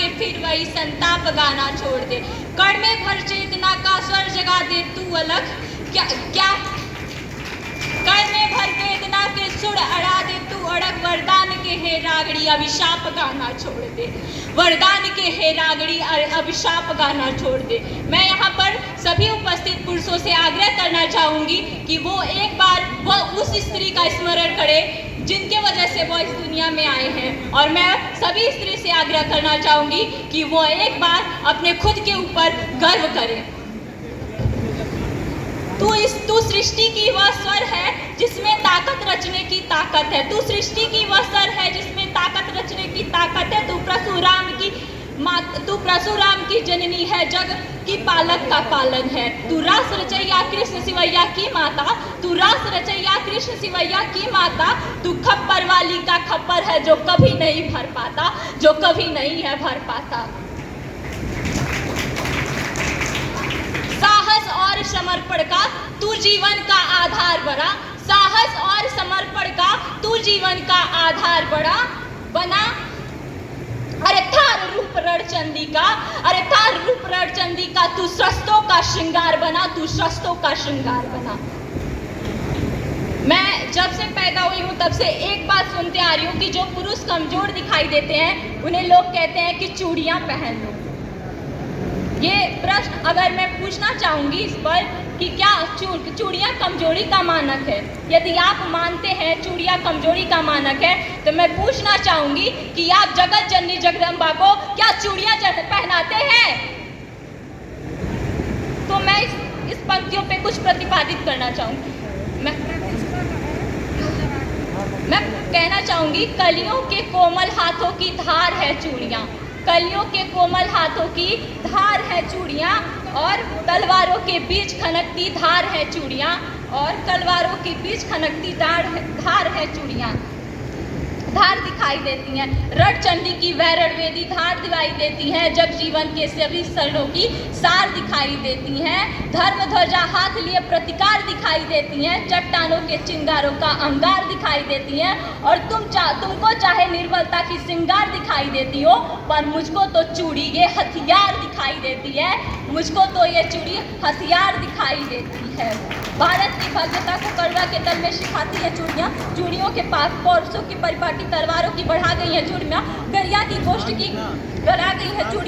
के फिर वही संताप गाना छोड़ दे। कण में भर चेतना का स्वर जगा दे तू अलग, क्या कण में भर वेदना के सुर अड़ा दे तू अड़ग। वरदान के हे रागड़ी अभिशाप गाना छोड़ दे, वरदान के हे रागड़ी अभिशाप गाना छोड़ दे। मैं यहाँ पर सभी उपस्थित पुरुषों से आग्रह करना चाहूंगी कि वो एक बार वह उस स्त्री का स्मरण करे जिनके वजह से वो इस दुनिया में आए हैं। और मैं सभी स्त्री से आग्रह करना चाहूंगी कि वो एक बार अपने खुद के ऊपर गर्व करे। तू सृष्टि की वह स्वर है जिसमें ताकत रचने की ताकत है। तू सृष्टि की वह स्वर है जिसमें ताकत रचने की ताकत है। तू परशुराम की जननी है, जग की पालक का पालन है। तू रास रचैया कृष्ण शिवैया की माता, तू रास रचैया कृष्ण शिवैया की माता। तू खप्पर वाली का खप्पर है जो कभी नहीं भर पाता, जो कभी नहीं है भर पाता। साहस और समर्पण का तू जीवन का आधार बना, साहस और समर्पण का तू जीवन का आधार बना। अरे थार रूप रणचंदी का, अरे थार रूप रणचंदी का तू शस्त्रों का श्रृंगार बना, तू शस्त्रों का श्रृंगार बना। मैं जब से पैदा हुई हूँ तब से एक बात सुनते आ रही हूँ कि जो पुरुष कमजोर दिखाई देते हैं उन्हें लोग कहते हैं कि चूड़ियां पहन लो। ये प्रश्न अगर मैं पूछना चाहूंगी इस पर कि क्या चूड़ियां कमजोरी का मानक है? यदि आप मानते हैं चूड़ियां कमजोरी का मानक है तो मैं पूछना चाहूंगी कि आप जगत जननी जगदम्बा को क्या चूड़ियां पहनाते हैं? तो मैं इस पंक्तियों पे कुछ प्रतिपादित करना चाहूंगी। मैं कहना चाहूंगी कलियों के कोमल हाथों की धार है चूड़ियां, कलियों के कोमल हाथों की धार है चूड़ियां, और तलवारों के बीच खनकती धार है चूड़ियां, और तलवारों के बीच खनकती धार है चूड़ियां। धार दिखाई देती हैं रणचंडी की वैरण वेदी, धार दिखाई देती हैं जग जीवन के सभी शरणों की सार दिखाई देती हैं। धर्म ध्वजा हाथ लिए प्रतिकार दिखाई देती हैं, चट्टानों के चिंगारों का अंगार दिखाई देती हैं। और तुमको चाहे निर्बलता की श्रृंगार दिखाई देती हो, पर मुझको तो चूड़ी ये हथियार दिखाई देती है, मुझको तो ये चूड़ी हथियार दिखाई देती है। भारत की भव्यता को करुणा के तल में सिखाती है चूड़ियां, चूड़ियों के पास पौरुषों की परिपाटी तलवारों की बढ़ा गई है चूड़ियां, गरिया की गोष्ठ की बढ़ा गई है चूड़ियां।